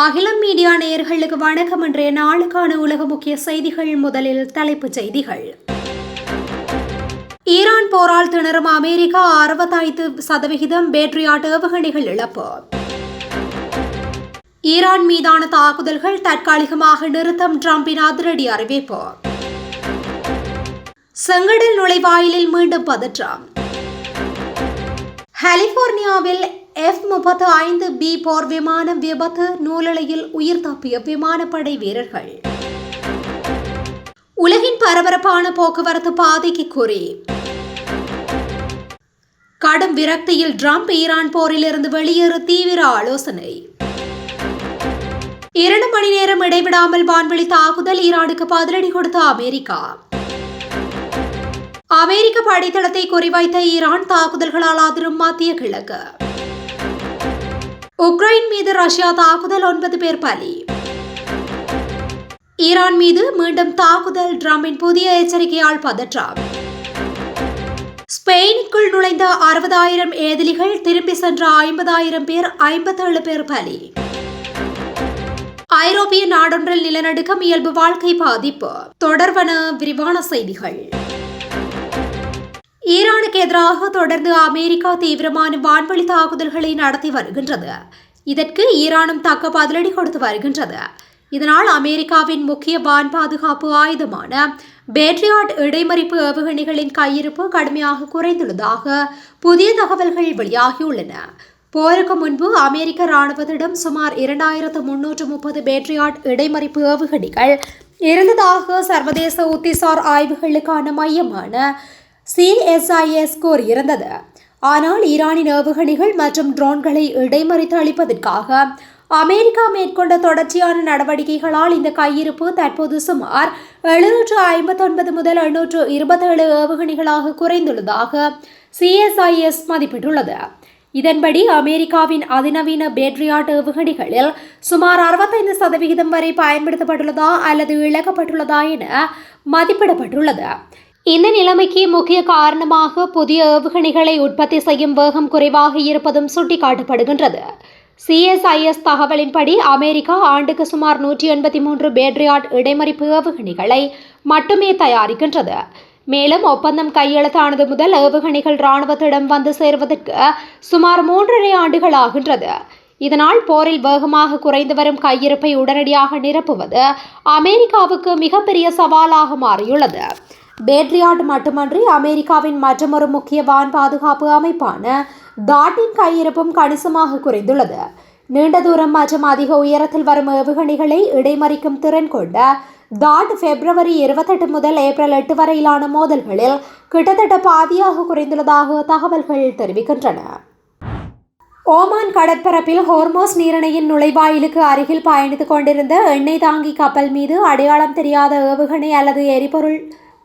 அகிலம் மீடியா நேயர்களுக்கு வணக்கம். இன்றைய நாளுக்கான உலக முக்கிய செய்திகள். முதலில் தலைப்புச் செய்திகள். ஈரான் போரால் திணறும் அமெரிக்கா 65% பேட்ரியாட் ஏவுகணைகள் இழப்பு. ஈரான் மீதான தாக்குதல்கள் தற்காலிகமாக நிறுத்தம், டிரம்பின் அதிரடி அறிவிப்பு. செங்கடல் நுழைவாயிலில் மீண்டும் பதற்றம். கலிபோர்னியாவில் F-35B போர் விமானம் விபத்து, நூலிழையில் உயிர் தப்பிய விமானப்படை வீரர்கள். உலகின் பரபரப்பான போக்குவரத்து பாதைக்கு குறி. கடும் விரக்தியில் டிரம்ப் ஈரான் போரிலிருந்து வெளியேற தீவிர ஆலோசனை. 2 மணி நேரம் இடைவிடாமல் வான்வெளி தாக்குதல், ஈரானுக்கு பதிலடி கொடுத்த அமெரிக்கா. அமெரிக்க படைத்தளத்தை குறிவைத்த ஈரான், தாக்குதல்களால் அதிரும் மத்திய கிழக்கு. உக்ரைன் மீது ரஷ்யா தாக்குதல், 9 பேர் பலி. ஈரான் மீது மீண்டும் தாக்குதல், டிரம்பின் புதிய எச்சரிக்கையால் பதற்றம். ஸ்பெயினுக்குள் நுழைந்த 60,000 ஏதிலிகள், திரும்பி சென்ற 50,000 பேர், 57 பேர் பலி. ஐரோப்பிய நாடொன்றில் நிலநடுக்கம், இயல்பு வாழ்க்கை பாதிப்பு. தொடர்வன விரிவான செய்திகள். ஈரானுக்கு எதிராக தொடர்ந்து அமெரிக்கா தீவிரமான வான்வெளி தாக்குதல்களை நடத்தி வருகின்றது. இதற்கு ஈரானும் தக்க பதிலடி கொடுத்து வருகின்றது. இதனால் அமெரிக்காவின் முக்கிய வான் பாதுகாப்பு ஆயுதமான பேட்ரியாட் இடைமறிப்பு ஏவுகணைகளின் கையிருப்பு கடுமையாக குறைந்துள்ளதாக புதிய தகவல்கள் வெளியாகியுள்ளன. போருக்கு முன்பு அமெரிக்க ராணுவத்திடம் சுமார் 2330 பேட்ரியாட் இடைமறிப்பு ஏவுகணைகள் இருந்ததாக சர்வதேச உத்திசார் ஆய்வுகளுக்கான மையமான CSIS கூறியிருந்தது. ஆனால் ஈரானின் ஏவுகணைகள் மற்றும் ட்ரோன்களை இடைமறித்து அளிப்பதற்காக அமெரிக்கா மேற்கொண்ட தொடர்ச்சியான நடவடிக்கைகளால் இந்த கையிருப்பு தற்போது சுமார் 759 முதல் 827 ஏவுகணைகளாக குறைந்துள்ளதாக CSIS மதிப்பிட்டுள்ளது. இதன்படி அமெரிக்காவின் அதிநவீன பேட்ரியாட் ஏவுகணைகளில் சுமார் 65% வரை பயன்படுத்தப்பட்டுள்ளதா அல்லது இழக்கப்பட்டுள்ளதா என மதிப்பிடப்பட்டுள்ளது. இந்த நிலைமைக்கு முக்கிய காரணமாக புதிய ஏவுகணைகளை உற்பத்தி செய்யும் வேகம் குறைவாக இருப்பதும் சுட்டிக்காட்டப்படுகின்றது. CSIS தகவலின்படி அமெரிக்கா ஆண்டுக்கு சுமார் 183 பேட்ரியாட் இடைமறிப்பு ஏவுகணைகளை மட்டுமே தயாரிக்கின்றது. மேலும் ஒப்பந்தம் கையெழுத்தானது முதல் ஏவுகணைகள் இராணுவத்திடம் வந்து சேருவதற்கு சுமார் 3.5 ஆண்டுகள் ஆகின்றது. இதனால் போரில் வேகமாக குறைந்து வரும் கையிருப்பை உடனடியாக நிரப்புவது அமெரிக்காவுக்கு மிகப்பெரிய சவாலாக மாறியுள்ளது. பேட்ரியாட் மட்டுமன்றி அமெரிக்காவின் மற்றொரு முக்கிய வான் பாதுகாப்பு அமைப்பான தாட்டின் கையிருப்பும் கணிசமாக குறைந்துள்ளது. நீண்ட தூரம் மற்றும் அதிக உயரத்தில் வரும் ஏவுகணைகளை இடைமறிக்கும் திறன் கொண்ட தாட் பிப்ரவரி 28 முதல் ஏப்ரல் 8 வரையிலான மோதல்களில் கிட்டத்தட்ட பாதியாக குறைந்துள்ளதாக தகவல்கள் தெரிவிக்கின்றன. ஓமான் கடற்பரப்பில் ஹோர்மோஸ் நீரிணையின் நுழைவாயிலுக்கு அருகில் பயணித்துக் கொண்டிருந்த எண்ணெய் தாங்கி கப்பல் மீது அடையாளம் தெரியாத ஏவுகணை அல்லது எரிபொருள்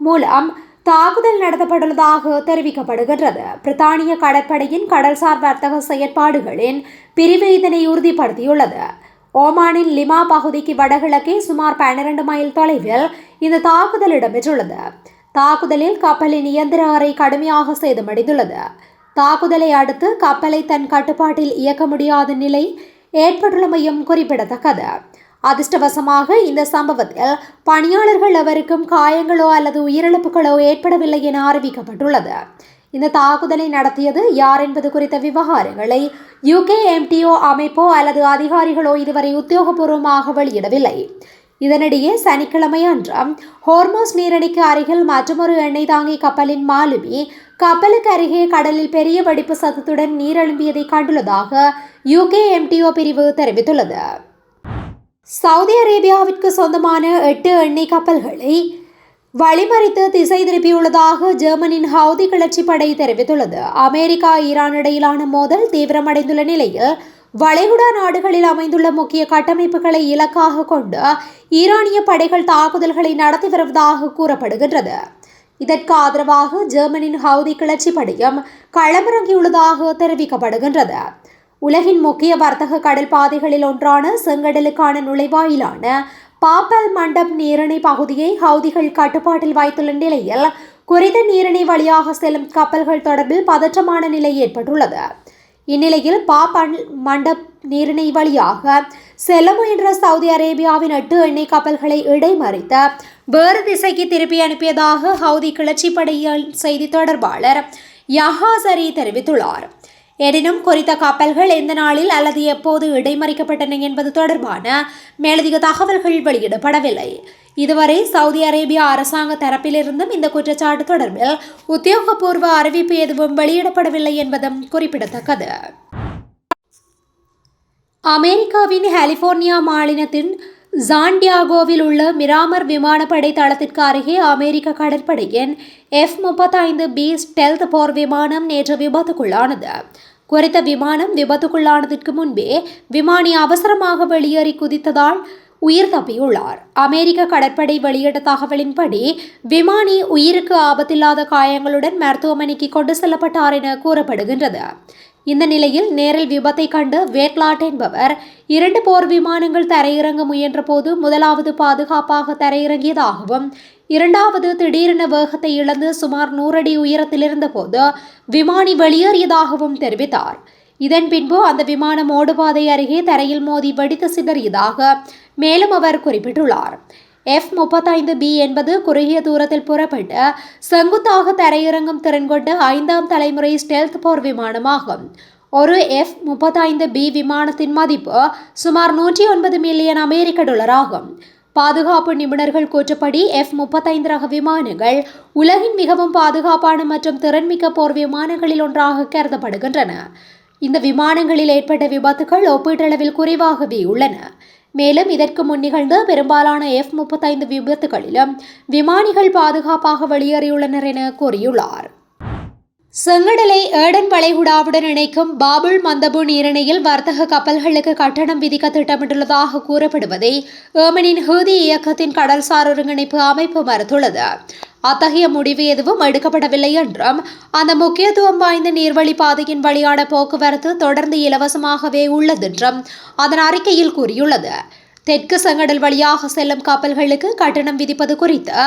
மூலம் தாக்குதல் நடத்தப்பட்டுள்ளதாக தெரிவிக்கப்படுகின்றது. பிரித்தானிய கடற்படையின் கடல்சார் வர்த்தக செயற்பாடுகளின் பிரிவு இதனை உறுதிப்படுத்தியுள்ளது. ஓமானின் லிமா பகுதிக்கு வடகிழக்கே சுமார் 12 மைல் தொலைவில் இந்த தாக்குதல் இடம்பெற்றுள்ளது. தாக்குதலில் கப்பலின் இயந்திர அறை கடுமையாக சேதமடைந்துள்ளது. தாக்குதலை அடுத்து கப்பலை தன் கட்டுப்பாட்டில் இயக்க முடியாத நிலை ஏற்பட்டுள்ளமையும் குறிப்பிடத்தக்கது. அதிர்ஷ்டவசமாக இந்த சம்பவத்தில் பணியாளர்கள் எவருக்கும் காயங்களோ அல்லது உயிரிழப்புகளோ ஏற்படவில்லை என அறிவிக்கப்பட்டுள்ளது. இந்த தாக்குதலை நடத்தியது யார் என்பது குறித்த விவகாரங்களை UKMTO அமைப்போ அல்லது அதிகாரிகளோ இதுவரை உத்தியோகபூர்வமாக வெளியிடவில்லை. இதனிடையே சனிக்கிழமை அன்றும் ஹோர்மோஸ் நீரிணைக்கு அருகில் மற்றொரு எண்ணெய் தாங்கி கப்பலின் மாலுமி கப்பலுக்கு அருகே கடலில் பெரிய வெடிப்பு சத்தத்துடன் நீரெழும்பியதை கண்டுள்ளதாக UKMTO பிரிவு தெரிவித்துள்ளது. சவுதி அரேபியாவிற்கு சொந்தமான 8 எண்ணெய் கப்பல்களை வழிமறித்து திசை திருப்பியுள்ளதாக ஜெர்மனியின் ஹவுதி கிளர்ச்சி படை தெரிவித்துள்ளது. அமெரிக்கா ஈரான் இடையிலான மோதல் தீவிரமடைந்துள்ள நிலையில் வளைகுடா நாடுகளில் அமைந்துள்ள முக்கிய கட்டமைப்புகளை இலக்காக கொண்டு ஈரானிய படைகள் தாக்குதல்களை நடத்தி வருவதாக கூறப்படுகின்றது. இதற்கு ஆதரவாக ஜெர்மனியின் ஹவுதி கிளர்ச்சி படையும் களமிறங்கியுள்ளதாக தெரிவிக்கப்படுகின்றது. உலகின் முக்கிய வர்த்தக கடல் பாதைகளில் ஒன்றான செங்கடலுக்கான நுழைவாயிலான பாப்பல் மண்டப் நீரிணை பகுதியை ஹவுதிகள் கட்டுப்பாட்டில் வைத்துள்ள நிலையில் குறித்த நீரிணை வழியாக செல்லும் கப்பல்கள் தொடர்பில் பதற்றமான நிலை ஏற்பட்டுள்ளது. இந்நிலையில் பாப் மண்டப் நீரிணை வழியாக செல்ல முயன்ற சவுதி அரேபியாவின் 8 எண்ணெய் கப்பல்களை இடைமறித்த வேறு திசைக்கு திருப்பி அனுப்பியதாக ஹவுதி கிளர்ச்சிப்படையின் செய்தி தொடர்பாளர் யஹா சரி தெரிவித்துள்ளார். எனினும் குறித்த கப்பல்கள் எந்த நாளில் அல்லது எப்போது இடைமறிக்கப்பட்டன என்பது தொடர்பான மேலதிக தகவல்கள் வெளியிடப்படவில்லை. இதுவரை சவுதி அரேபியா அரசாங்க தரப்பிலிருந்தும் இந்த குற்றச்சாட்டு தொடர்பில் உத்தியோகபூர்வ அறிவிப்பு எதுவும் வெளியிடப்படவில்லை என்பதும் குறிப்பிடத்தக்கது. அமெரிக்காவின் கலிபோர்னியா மாநிலத்தின் சான்டியாகோவில் உள்ள மிராமர் விமானப்படை தளத்திற்கு அருகே அமெரிக்க கடற்படையின் F-35B ஸ்டெல்த் போர் விமானம் நேற்று விபத்துக்குள்ளானது. குறித்த விமானம் விபத்துக்குள்ளானதற்கு முன்பே விமானி அவசரமாக வெளியேறி குதித்ததால் உயிர் தப்பியுள்ளார். அமெரிக்க கடற்படை வெளியிட்ட தகவலின்படி விமானி உயிருக்கு ஆபத்தில்லாத காயங்களுடன் மருத்துவமனைக்கு கொண்டு செல்லப்பட்டார் என கூறப்படுகின்றது. இந்த நிலையில் நேரில் விபத்தை கண்டு வேட்லாட் என்பவர் 2 போர் விமானங்கள் தரையிறங்க முயன்ற போது முதலாவது பாதுகாப்பாக தரையிறங்கியதாகவும் இரண்டாவது திடீரென வேகத்தை இழந்து சுமார் 100 அடி உயரத்தில் இருந்தபோது விமானி வெளியேறியதாகவும் தெரிவித்தார். இதன் பின்பு அந்த விமானம் ஓடுபாதை அருகே தரையில் மோதி வெடித்து சிதறியதாக மேலும் அவர் குறிப்பிட்டுள்ளார். F-35B என்பது குறுகிய தூரத்தில் புறப்பட்டு செங்குத்தாக தரையிறங்கும் திறன் கொண்ட 5ஆம் தலைமுறை ஸ்டெல்த் போர் விமானமாகும். ஒரு F-35B விமானத்தின் மதிப்பு சுமார் 109 மில்லியன் அமெரிக்க டாலர் ஆகும். பாதுகாப்பு நிபுணர்கள் கூற்றப்படி F-35 ரக விமானங்கள் உலகின் மிகவும் பாதுகாப்பான மற்றும் திறன்மிக்க போர் விமானங்களில் ஒன்றாக கருதப்படுகின்றன. இந்த விமானங்களில் ஏற்பட்ட விபத்துகள் ஒப்பீட்டளவில் குறைவாகவே உள்ளன. மேலும் இதற்கு முன் நிகழ்ந்த பெரும்பாலான F-35 விபத்துகளிலும் விமானிகள் பாதுகாப்பாக வெளியேறியுள்ளனர் என கூறியுள்ளார். செங்கடலை ஏடன் வளைகுடாவுடன் இணைக்கும் பாபுல் மந்தபு நீரிணையில் வர்த்தக கப்பல்களுக்கு கட்டணம் விதிக்க திட்டமிட்டுள்ளதாக கூறப்படுவதை ஏமனின் ஹூதி இயக்கத்தின் கடல்சார் ஒருங்கிணைப்பு அமைப்பு மறுத்துள்ளது. அத்தகைய முடிவு எதுவும் எடுக்கப்படவில்லை என்றும் அந்த முக்கியத்துவம் வாய்ந்த நீர்வழி பாதையின் வழியான போக்குவரத்து தொடர்ந்து இலவசமாகவே உள்ளதென்றும் அதன் அறிக்கையில் கூறியுள்ளது. தெற்கு செங்கடல் வழியாக செல்லும் கப்பல்களுக்கு கட்டணம் விதிப்பது குறித்து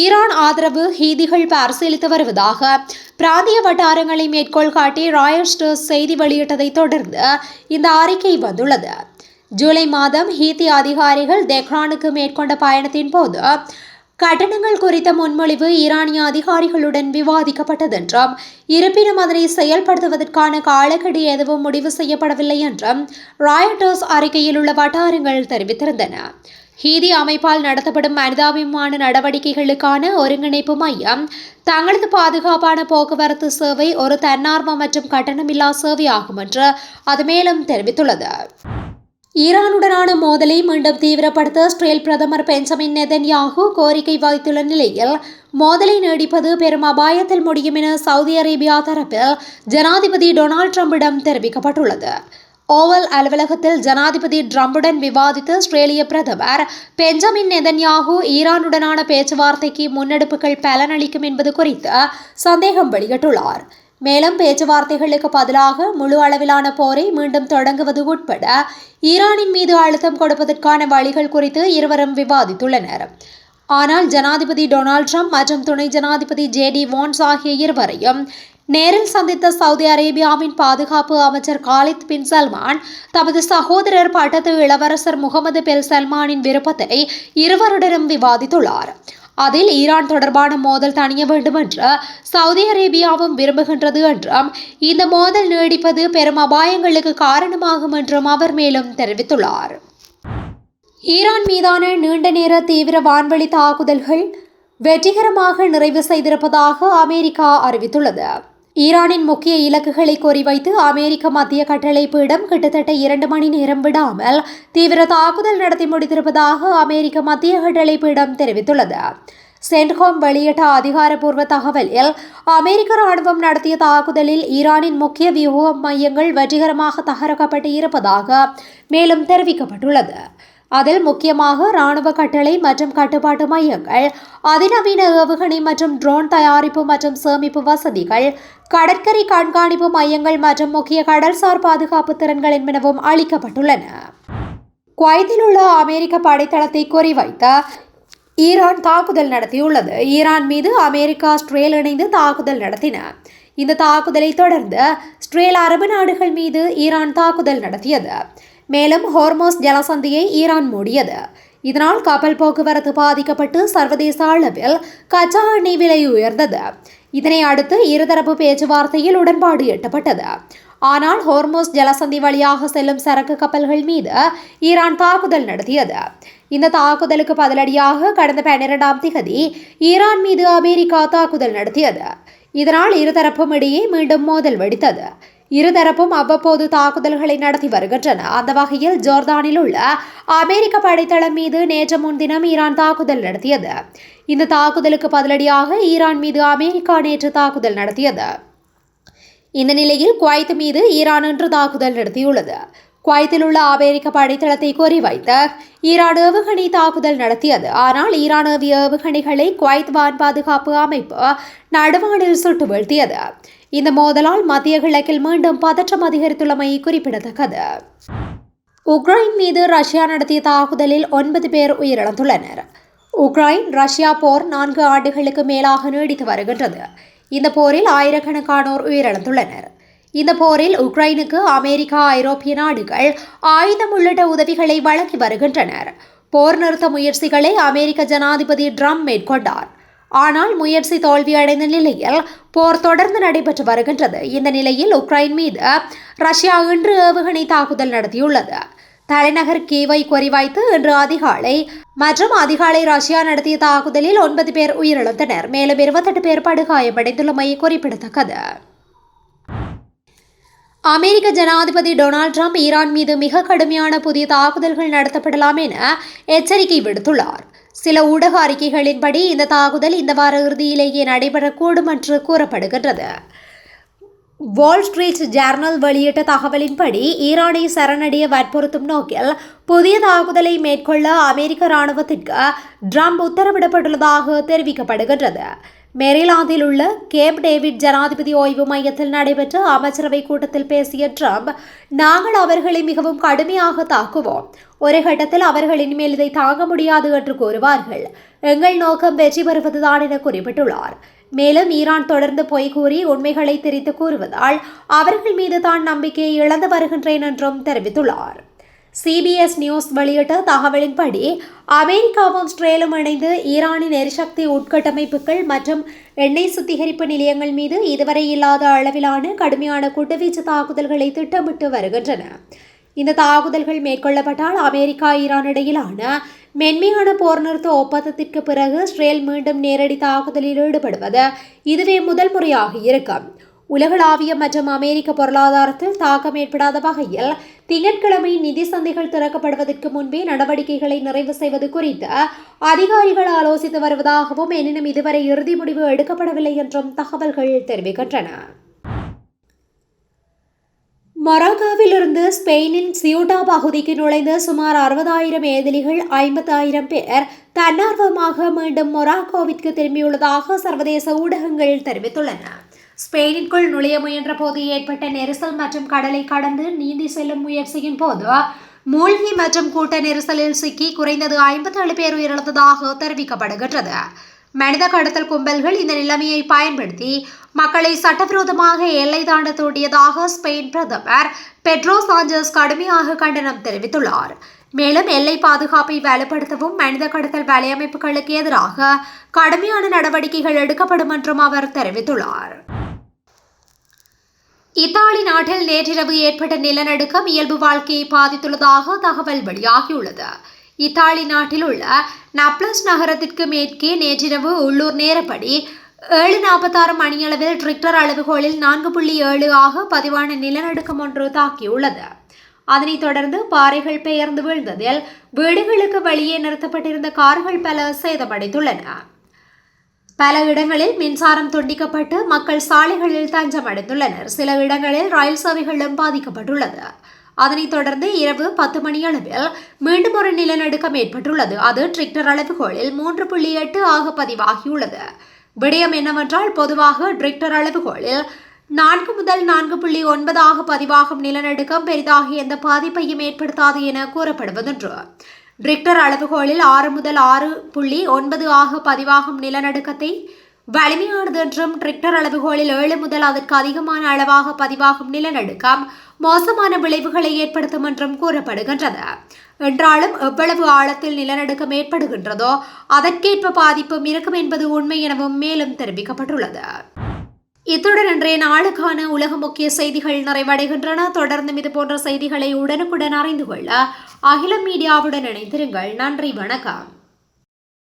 ஈரான் ஆதரவு ஹீதிகள் பரிசீலித்து வருவதாக பிராந்திய வட்டாரங்களை மேற்கோள் காட்டி ராயர்ஸ் செய்தி வெளியிட்டதை தொடர்ந்து இந்த அறிக்கை வந்துள்ளது. ஜூலை மாதம் ஹீதி அதிகாரிகள் தெஹ்ரானுக்கு மேற்கொண்ட பயணத்தின் போது கட்டணங்கள் குறித்த முன்மொழிவு ஈரானிய அதிகாரிகளுடன் விவாதிக்கப்பட்டதென்றும் இருப்பினும் அதனை செயல்படுத்துவதற்கான காலக்கெடு எதுவும் முடிவு செய்யப்படவில்லை என்றும் ராய்ட்டர்ஸ் அறிக்கையில் உள்ள வட்டாரங்கள் தெரிவித்திருந்தன. ஹீதி அமைப்பால் நடத்தப்படும் மனிதாபிமான நடவடிக்கைகளுக்கான ஒருங்கிணைப்பு மையம் தங்களது பாதுகாப்பான போக்குவரத்து சேவை ஒரு தன்னார்வ மற்றும் கட்டணமில்லா சேவையாகும் என்று அது மேலும் தெரிவித்துள்ளது. ஈரானுடனான மோதலை மீண்டும் தீவிரப்படுத்த இஸ்ரேல் பிரதமர் பெஞ்சமின் நெதன்யாகு கோரிக்கை வைத்துள்ள நிலையில் மோதலை நீடிப்பது பெரும் அபாயத்தில் முடியும் என சவுதி அரேபியா தரப்பில் ஜனாதிபதி டொனால்ட் ட்ரம்பிடம் தெரிவிக்கப்பட்டுள்ளது. ஓவல் அலுவலகத்தில் ஜனாதிபதி ட்ரம்புடன் விவாதித்த இஸ்ரேலிய பிரதமர் பெஞ்சமின் நெதன்யாகு ஈரானுடனான பேச்சுவார்த்தைக்கு முன்னெடுப்புகள் பலனளிக்கும் என்பது குறித்து சந்தேகம் வெளியிட்டுள்ளார். மேலும் பேச்சுவார்த்தைகளுக்கு பதிலாக முழு அளவிலான போரை மீண்டும் தொடங்குவது உட்பட ஈரானின் மீது அழுத்தம் கொடுப்பதற்கான வழிகள் குறித்து இருவரும் விவாதித்துள்ளனர். ஆனால் ஜனாதிபதி டொனால்ட் ட்ரம்ப் மற்றும் துணை ஜனாதிபதி JD வான்ஸ் ஆகிய இருவரையும் நேரில் சந்தித்த சவுதி அரேபியாவின் பாதுகாப்பு அமைச்சர் காலித் பின் சல்மான் தமது சகோதரர் பட்டத்து இளவரசர் முகமது பின் சல்மானின் விருப்பத்தை இருவருடனும் விவாதித்துள்ளார். அதில் ஈரான் தொடர்பான மோதல் தணிய வேண்டும் என்று சவுதி அரேபியாவும் விரும்புகின்றது என்றும் இந்த மோதல் நீடிப்பது பெரும் அபாயங்களுக்கு காரணமாகும் என்றும் அவர் மேலும் தெரிவித்துள்ளார். ஈரான் மீதான நீண்ட நேர தீவிர வான்வழி தாக்குதல்கள் வெற்றிகரமாக நிறைவு செய்திருப்பதாக அமெரிக்கா அறிவித்துள்ளது. ஈரானின் முக்கிய இலக்குகளை குறிவைத்து அமெரிக்க மத்திய கட்டளை பீடம் கிட்டத்தட்ட 2 மணி நேரம் விடாமல் தீவிர தாக்குதல் நடத்தி முடித்திருப்பதாக அமெரிக்க மத்திய கட்டளை பீடம் தெரிவித்துள்ளது. சென்ட்கோம் வெளியிட்ட அதிகாரப்பூர்வ தகவலில் அமெரிக்க ராணுவம் நடத்திய தாக்குதலில் ஈரானின் முக்கிய வியூக மையங்கள் வெற்றிகரமாக தகர்க்கப்பட்டு இருப்பதாக மேலும் தெரிவிக்கப்பட்டுள்ளது. அதில் முக்கியமாக இராணுவ கட்டளை மற்றும் கட்டுப்பாட்டு மையங்கள், அதிநவீன ஏவுகணை மற்றும் ட்ரோன் தயாரிப்பு மற்றும் சேமிப்பு வசதிகள், கடற்கரை கண்காணிப்பு மையங்கள் மற்றும் முக்கிய கடல்சார் பாதுகாப்பு திறன்கள் என்பனவும் அளிக்கப்பட்டுள்ளன. குவைத்தில் உள்ள அமெரிக்க படைத்தளத்தை குறிவைத்த ஈரான் தாக்குதல் நடத்தியுள்ளது. ஈரான் மீது அமெரிக்கா, இஸ்ரேல் இணைந்து தாக்குதல் நடத்தின. இந்த தாக்குதலை தொடர்ந்து இஸ்ரேல் அரபு நாடுகள் மீது ஈரான் தாக்குதல் நடத்தியது. மேலும் ஹோர்மோஸ் ஜலசந்தியை ஈரான் மூடியது. இதனால் கப்பல் போக்குவரத்து பாதிக்கப்பட்டு சர்வதேச அளவில் கச்சா எண்ணெய் விலை உயர்ந்தது. இதனை அடுத்து இருதரப்பு பேச்சுவார்த்தையில் உடன்பாடு எட்டப்பட்டது. ஆனால் ஹோர்மோஸ் ஜலசந்தி வழியாக செல்லும் சரக்கு கப்பல்கள் மீது ஈரான் தாக்குதல் நடத்தியது. இந்த தாக்குதலுக்கு பதிலடியாக கடந்த 12ஆம் தேதி ஈரான் மீது அமெரிக்கா தாக்குதல் நடத்தியது. இதனால் இருதரப்பும் இடையே மீண்டும் மோதல் வெடித்தது. இருதரப்பும் அவ்வப்போது தாக்குதல்களை நடத்தி வருகின்றன. அந்த வகையில் ஜோர்தானில் உள்ள அமெரிக்க படைத்தளம் மீது நேற்று முன்தினம் ஈரான் தாக்குதல் நடத்தியது. இந்த தாக்குதலுக்கு பதிலடியாக ஈரான் மீது அமெரிக்கா நேற்று தாக்குதல் நடத்தியது. இந்த நிலையில் குவைத் மீது ஈரான் இன்று தாக்குதல் நடத்தியுள்ளது. குவைத்தில் உள்ள அமெரிக்க படைத்தளத்தை குறிவைத்து ஈரான் ஏவுகணை தாக்குதல் நடத்தியது. ஆனால் ஈரான் ஏவிய ஏவுகணைகளை குவைத் வான் பாதுகாப்பு அமைப்பு நடுவானில் சுட்டு வீழ்த்தியது. இந்த மோதலால் மத்திய கிழக்கில் மீண்டும் பதற்றம் அதிகரித்துள்ளமை குறிப்பிடத்தக்கது. உக்ரைன் மீது ரஷ்யா நடத்திய தாக்குதலில் 9 பேர் உயிரிழந்துள்ளனர். உக்ரைன் ரஷ்யா போர் 4 ஆண்டுகளுக்கு மேலாக நீடித்து வருகின்றது. இந்த போரில் ஆயிரக்கணக்கானோர் உயிரிழந்துள்ளனர். இந்த போரில் உக்ரைனுக்கு அமெரிக்கா, ஐரோப்பிய நாடுகள் ஆயுதம் உள்ளிட்ட உதவிகளை வழங்கி வருகின்றனர். போர் நிறுத்த முயற்சிகளை அமெரிக்க ஜனாதிபதி ட்ரம்ப் மேற்கொண்டார். ஆனால் முயற்சி தோல்வியடைந்த நிலையில் போர் தொடர்ந்து நடைபெற்று வருகின்றது. இந்த நிலையில் உக்ரைன் மீது ரஷ்யா இன்று ஏவுகணை தாக்குதல் நடத்தியுள்ளது. தலைநகர் கீவை குறிவைத்து இன்று அதிகாலை மற்றும் அதிகாலை ரஷ்யா நடத்திய தாக்குதலில் 9 பேர் உயிரிழந்தனர். மேலும் 28 பேர் படுகாயமடைந்துள்ளமை குறிப்பிடத்தக்கது. அமெரிக்க ஜனாதிபதி டொனால்ட் ட்ரம்ப் ஈரான் மீது மிக கடுமையான புதிய தாக்குதல்கள் நடத்தப்படலாம் என எச்சரிக்கை விடுத்துள்ளார். சில ஊடக அறிக்கைகளின்படி இந்த தாக்குதல் இந்த வார இறுதியிலேயே நடைபெறக்கூடும் என்று கூறப்படுகின்றது. வால் ஸ்ட்ரீட் ஜர்னல் வெளியிட்ட தகவலின்படி ஈரானை சரணடைய வற்புறுத்தும் நோக்கில் புதிய தாக்குதலை மேற்கொள்ள அமெரிக்க இராணுவத்திற்கு ட்ரம்ப் உத்தரவிடப்பட்டுள்ளதாக தெரிவிக்கப்படுகின்றது. மேரிலாந்தில் உள்ள கேப் டேவிட் ஜனாதிபதி ஓய்வு மையத்தில் நடைபெற்ற அமைச்சரவை கூட்டத்தில் பேசிய ட்ரம்ப், நாங்கள் அவர்களை மிகவும் கடுமையாக தாக்குவோம். ஒரு கட்டத்தில் அவர்களின் மேல் இதை தாங்க முடியாது என்று கூறுவார்கள். எங்கள் நோக்கம் வெற்றி பெறுவதுதான் என குறிப்பிட்டுள்ளார். மேலும் ஈரான் தொடர்ந்து பொய் கூறி உண்மைகளை திரித்து கூறுவதால் அவர்கள் மீது தான் நம்பிக்கையை இழந்து வருகின்றேன் என்றும் தெரிவித்துள்ளார். CBS நியூஸ் வெளியிட்ட தகவலின்படி அமெரிக்காவும் இஸ்ரேலும் இணைந்து ஈரானின் எரிசக்தி உட்கட்டமைப்புகள் மற்றும் எண்ணெய் சுத்திகரிப்பு நிலையங்கள் மீது இதுவரை இல்லாத அளவிலான கடுமையான குண்டுவீச்சு தாக்குதல்களை திட்டமிட்டு வருகின்றன. இந்த தாக்குதல்கள் மேற்கொள்ளப்பட்டால் அமெரிக்கா, ஈரான் இடையிலான மென்மையான போர் நிறுத்த ஒப்பந்தத்திற்கு பிறகு இஸ்ரேல் மீண்டும் நேரடி தாக்குதலில் ஈடுபடுவது இதுவே முதல் முறையாக இருக்கும். உலகளாவிய மற்றும் அமெரிக்க பொருளாதாரத்தில் தாக்கம் ஏற்படாத வகையில் திங்கட்கிழமை நிதி சந்தைகள் திறக்கப்படுவதற்கு முன்பே நடவடிக்கைகளை நிறைவு செய்வது குறித்து அதிகாரிகள் ஆலோசித்து வருவதாகவும், எனினும் இதுவரை இறுதி முடிவு எடுக்கப்படவில்லை என்றும் தகவல்கள் தெரிவிக்கின்றன. மொராக்காவிலிருந்து ஸ்பெயினின் சியூட்டா பகுதிக்கு நுழைந்த சுமார் 60,000 ஏதிலிகள் 50,000 பேர் தன்னார்வமாக மீண்டும் மொராக்கோவிற்கு திரும்பியுள்ளதாக சர்வதேச ஊடகங்கள் தெரிவித்துள்ளன. ஸ்பெயினுக்குள் நுழைய முயன்ற போது ஏற்பட்ட நெரிசல் மற்றும் கடலை கடந்து நீந்தி செல்லும் முயற்சியின் போது மூழ்கி மற்றும் கூட்ட நெரிசலில் சிக்கி குறைந்தது 57 பேர் உயிரிழந்ததாக தெரிவிக்கப்படுகின்றது. மனித கடத்தல் கும்பல்கள் இந்த நிலைமையை பயன்படுத்தி மக்களை சட்டவிரோதமாக எல்லை தாண்ட தூண்டியதாக ஸ்பெயின் பிரதமர் பெட்ரோ சாஞ்சஸ் கடுமையாக கண்டனம் தெரிவித்துள்ளார். மேலும் எல்லை பாதுகாப்பை வலுப்படுத்தவும் மனித கடத்தல் வலையமைப்புகளுக்கு எதிராக கடுமையான நடவடிக்கைகள் எடுக்கப்படும் என்றும் அவர் தெரிவித்துள்ளார். இத்தாலி நாட்டில் நேற்றிரவு ஏற்பட்ட நிலநடுக்கம் இயல்பு வாழ்க்கையை பாதித்துள்ளதாக தகவல் வெளியாகியுள்ளது. இத்தாலி நாட்டில் உள்ள நப்லஸ் நகரத்திற்கு மேற்கே நேற்றிரவு உள்ளூர் நேரப்படி 7:46 மணியளவில் ரிக்டர் அளவுகோலில் 4.7 ஆக பதிவான நிலநடுக்கம் ஒன்று தாக்கியுள்ளது. அதனைத் தொடர்ந்து பாறைகள் பெயர்ந்து வீழ்ந்ததில் வீடுகளுக்கு வெளியே நிறுத்தப்பட்டிருந்த கார்கள் பல சேதமடைந்துள்ளன. பல இடங்களில் மின்சாரம் துண்டிக்கப்பட்டு மக்கள் சாலைகளில் தஞ்சமடைந்துள்ளனர். சில இடங்களில் ரயில் சேவைகளும் பாதிக்கப்பட்டுள்ளது. அதனைத் தொடர்ந்து இரவு 10 மணியளவில் மீண்டும் ஒரு நிலநடுக்கம் ஏற்பட்டுள்ளது. அது ரிக்டர் அளவுகோலில் 3.8 ஆக பதிவாகியுள்ளது. விடயம் என்னவென்றால், பொதுவாக ரிக்டர் அளவுகோலில் 4 முதல் 4.9 ஆக பதிவாகும் நிலநடுக்கம் பெரிதாக எந்த பாதிப்பையும் ஏற்படுத்தாது என கூறப்படுவதென்று. ரிக்டர் அளவுகோலில் 6 முதல் 6.9 ஆக பதிவாகும் நிலநடுக்கத்தை வலிமையானது என்றும் ரிக்டர் அளவுகோலில் 7 முதல் அதற்கு அதிகமான அளவாக பதிவாகும் நிலநடுக்கம் மோசமான விளைவுகளை ஏற்படுத்தும் என்றும் கூறப்படுகின்றது. என்றாலும் எவ்வளவு ஆழத்தில் நிலநடுக்கம் ஏற்படுகின்றதோ அதற்கேற்ப பாதிப்பும் இருக்கும் என்பது உண்மை எனவும் மேலும் தெரிவிக்கப்பட்டுள்ளது. இத்துடன் இன்றைய நாளுக்கான உலக முக்கிய செய்திகள் நிறைவடைகின்றன. தொடர்ந்தும் இதுபோன்ற செய்திகளை உடனுக்குடன் அறிந்து கொள்ள அகில மீடியாவுடன் இணைந்திருங்கள். நன்றி, வணக்கம்.